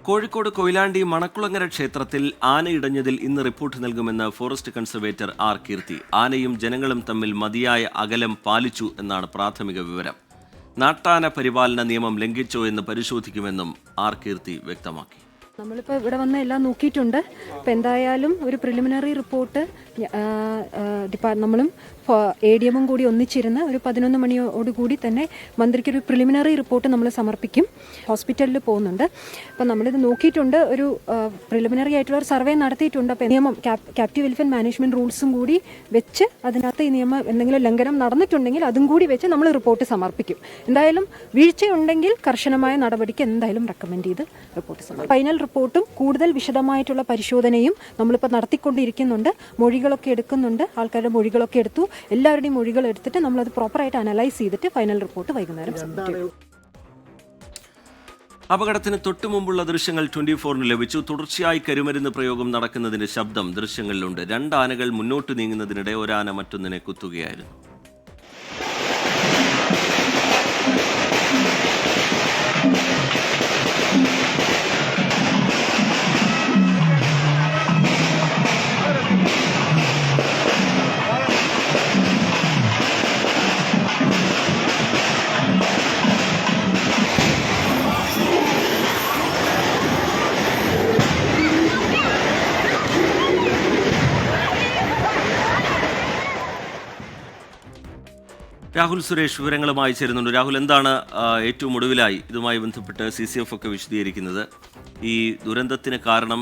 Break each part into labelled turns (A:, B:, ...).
A: കോഴിക്കോട് കൊയിലാണ്ടി മണക്കുളങ്ങര ക്ഷേത്രത്തിൽ ആനയിടഞ്ഞതിൽ ഇന്ന് റിപ്പോർട്ട് നൽകുമെന്ന് ഫോറസ്റ്റ് കൺസർവേറ്റർ ആർ കീർത്തി. ആനയും ജനങ്ങളും തമ്മിൽ മതിയായ അകലം പാലിച്ചു എന്നാണ് പ്രാഥമിക വിവരം. നാട്ടാന പരിപാലന നിയമം ലംഘിച്ചോ എന്ന് പരിശോധിക്കുമെന്നും ആർ കീർത്തി വ്യക്തമാക്കി.
B: നമ്മളിപ്പോൾ ഇവിടെ വന്ന് എല്ലാം നോക്കിയിട്ടുണ്ട്. ഇപ്പം എന്തായാലും ഒരു പ്രിലിമിനറി റിപ്പോർട്ട് നമ്മളും ADM കൂടി ഒന്നിച്ചിരുന്ന് ഒരു 11 മണിയോടുകൂടി തന്നെ മന്ത്രിക്കൊരു പ്രിലിമിനറി റിപ്പോർട്ട് നമ്മൾ സമർപ്പിക്കും. ഹോസ്പിറ്റലിൽ പോകുന്നുണ്ട്. അപ്പം നമ്മളിത് നോക്കിയിട്ടുണ്ട്. ഒരു പ്രിലിമിനറി ആയിട്ടുള്ള ഒരു സർവേ നടത്തിയിട്ടുണ്ട്. അപ്പം നിയമം ക്യാപ്റ്റീവ് എലിഫന്റ് മാനേജ്മെൻറ്റ് റൂൾസും കൂടി വെച്ച് അതിനകത്ത് ഈ നിയമം എന്തെങ്കിലും ലംഘനം നടന്നിട്ടുണ്ടെങ്കിൽ അതും കൂടി വെച്ച് നമ്മൾ റിപ്പോർട്ട് സമർപ്പിക്കും. എന്തായാലും വീഴ്ചയുണ്ടെങ്കിൽ കർശനമായ നടപടിക്ക് എന്തായാലും റെക്കമെൻഡ് ചെയ്ത് റിപ്പോർട്ട് സമർപ്പിക്കും. ഫൈനൽ റിപ്പോർട്ടും കൂടുതൽ വിശദമായിട്ടുള്ള പരിശോധനയും നമ്മളിപ്പോൾ നടത്തിക്കൊണ്ടിരിക്കുന്നുണ്ട്. മൊഴികളൊക്കെ എടുക്കുന്നുണ്ട്. ആൾക്കാരുടെ മൊഴികളൊക്കെ എടുത്തു. എല്ലാവരുടെയും മൊഴികൾ എടുത്തിട്ട് നമ്മളത് പ്രോപ്പറായിട്ട് അനലൈസ് ചെയ്തിട്ട് ഫൈനൽ റിപ്പോർട്ട് വൈകുന്നേരം സബ്മിറ്റ് ചെയ്യും.
A: അപകടത്തിന് തൊട്ടുമുമ്പുള്ള ദൃശ്യങ്ങൾ 24-ന് ലഭിച്ചു. തുടർച്ചയായി കരുമരുന്ന് പ്രയോഗം നടക്കുന്നതിന്റെ ശബ്ദം ദൃശ്യങ്ങളിലുണ്ട്. 2 ആനകൾ മുന്നോട്ട് നീങ്ങുന്നതിനിടെ ഒരാന മറ്റൊന്നിനെ കുത്തുകയായിരുന്നു. രാഹുൽ സുരേഷ് വിവരങ്ങളുമായി ചേരുന്നുണ്ട്. രാഹുൽ, എന്താണ് ഏറ്റവും ഒടുവിലായി ഇതുമായി ബന്ധപ്പെട്ട് CCF ഒക്കെ വിശദീകരിക്കുന്നത്? ഈ ദുരന്തത്തിന് കാരണം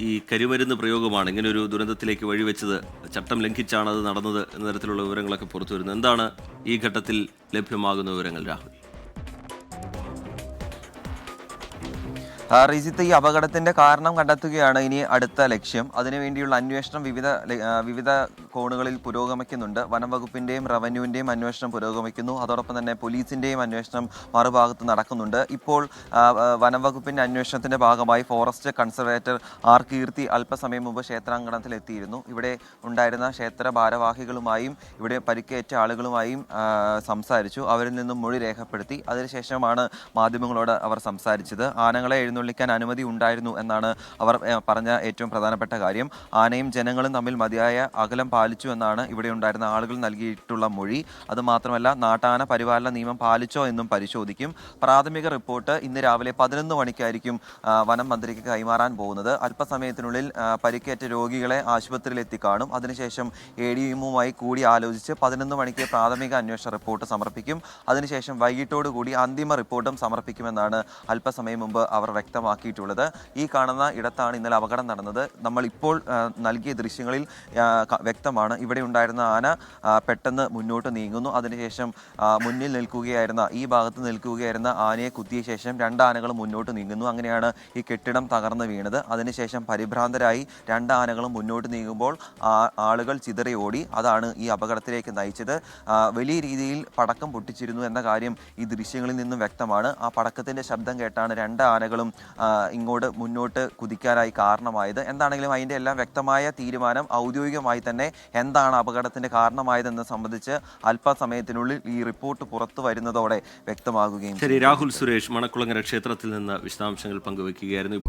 A: ഈ കരിമരുന്ന് പ്രയോഗമാണ്, ഇങ്ങനെ ഒരു ദുരന്തത്തിലേക്ക് വഴിവെച്ചത്, ചട്ടം ലംഘിച്ചാണ് അത് നടന്നത് എന്ന തരത്തിലുള്ള വിവരങ്ങളൊക്കെ പുറത്തു വരുന്നത്. എന്താണ് ഈ ഘട്ടത്തിൽ ലഭ്യമാകുന്ന വിവരങ്ങൾ, രാഹുൽ?
C: റീജിത്ത്, ഈ അപകടത്തിന്റെ കാരണം കണ്ടെത്തുകയാണ് ഇനി അടുത്ത ലക്ഷ്യം. അതിനുവേണ്ടിയുള്ള അന്വേഷണം വിവിധ കോണുകളിൽ പുരോഗമിക്കുന്നുണ്ട്. വനം വകുപ്പിന്റെയും റവന്യൂവിന്റെയും അന്വേഷണം പുരോഗമിക്കുന്നു. അതോടൊപ്പം തന്നെ പോലീസിന്റെയും അന്വേഷണം മറുഭാഗത്ത് നടക്കുന്നുണ്ട്. ഇപ്പോൾ വനം വകുപ്പിന്റെ അന്വേഷണത്തിന്റെ ഭാഗമായി ഫോറസ്റ്റ് കൺസർവേറ്റർ ആർ കീർത്തി അല്പസമയം മുമ്പ് ക്ഷേത്രാങ്കണത്തിൽ എത്തിയിരുന്നു. ഇവിടെ ഉണ്ടായിരുന്ന ക്ഷേത്ര ഭാരവാഹികളുമായും ഇവിടെ പരിക്കേറ്റ ആളുകളുമായും സംസാരിച്ചു. അവരിൽ നിന്നും മൊഴി രേഖപ്പെടുത്തി. അതിനുശേഷമാണ് മാധ്യമങ്ങളോട് അവർ സംസാരിച്ചത്. ആനകളെ എഴുന്നള്ളിക്കാൻ അനുമതി ഉണ്ടായിരുന്നു എന്നാണ് അവർ പറഞ്ഞ ഏറ്റവും പ്രധാനപ്പെട്ട കാര്യം. ആനയും ജനങ്ങളും തമ്മിൽ മതിയായ അകലം പാലിച്ചു എന്നാണ് ഇവിടെ ഉണ്ടായിരുന്ന ആളുകൾ നൽകിയിട്ടുള്ള മൊഴി. അതുമാത്രമല്ല, നാട്ടാന പരിപാലന നിയമം പാലിച്ചോ എന്നും പരിശോധിക്കും. പ്രാഥമിക റിപ്പോർട്ട് ഇന്ന് രാവിലെ 11 മണിക്കായിരിക്കും വനം മന്ത്രിക്ക് കൈമാറാൻ പോകുന്നത്. അല്പസമയത്തിനുള്ളിൽ പരിക്കേറ്റ രോഗികളെ ആശുപത്രിയിൽ എത്തിക്കാണും. അതിനുശേഷം ADM-മായി കൂടി ആലോചിച്ച് 11 മണിക്ക് പ്രാഥമിക അന്വേഷണ റിപ്പോർട്ട് സമർപ്പിക്കും. അതിനുശേഷം വൈകിട്ടോടുകൂടി അന്തിമ റിപ്പോർട്ടും സമർപ്പിക്കുമെന്നാണ് അല്പസമയം മുമ്പ് അവർ വ്യക്തമാക്കിയിട്ടുള്ളത്. ഈ കാണുന്ന ഇടത്താണ് ഇന്നലെ അപകടം നടന്നത്. നമ്മൾ ഇപ്പോൾ നൽകിയ ദൃശ്യങ്ങളിൽ വ്യക്തമാണ്. ഇവിടെ ഉണ്ടായിരുന്ന ആന പെട്ടെന്ന് മുന്നോട്ട് നീങ്ങുന്നു. അതിനുശേഷം മുന്നിൽ നിൽക്കുകയായിരുന്ന, ഈ ഭാഗത്ത് നിൽക്കുകയായിരുന്ന ആനയെ കുത്തിയ ശേഷം 2 ആനകളും മുന്നോട്ട് നീങ്ങുന്നു. അങ്ങനെയാണ് ഈ കെട്ടിടം തകർന്നു വീണത്. അതിനുശേഷം പരിഭ്രാന്തരായി 2 ആനകളും മുന്നോട്ട് നീങ്ങുമ്പോൾ ആളുകൾ ചിതറി ഓടി. അതാണ് ഈ അപകടത്തിലേക്ക് നയിച്ചത്. വലിയ രീതിയിൽ പടക്കം പൊട്ടിച്ചിരുന്നു എന്ന കാര്യം ഈ ദൃശ്യങ്ങളിൽ നിന്നും വ്യക്തമാണ്. ആ പടക്കത്തിന്റെ ശബ്ദം കേട്ടാണ് 2 ആനകളും ഇങ്ങോട്ട് മുന്നോട്ട് കുതിക്കാനായി കാരണമായത്. എന്താണെങ്കിലും അതിൻ്റെ എല്ലാം വ്യക്തമായ തീരുമാനം ഔദ്യോഗികമായി തന്നെ എന്താണ് അപകടത്തിന്റെ കാരണമായതെന്ന് സംബന്ധിച്ച് അല്പസമയത്തിനുള്ളിൽ ഈ റിപ്പോർട്ട് പുറത്തു വരുന്നതോടെ വ്യക്തമാകുകയും.
A: ശരി, രാഹുൽ സുരേഷ് മണക്കുളങ്ങര ക്ഷേത്രത്തിൽ നിന്ന് വിശദാംശങ്ങൾ പങ്കുവയ്ക്കുകയായിരുന്നു.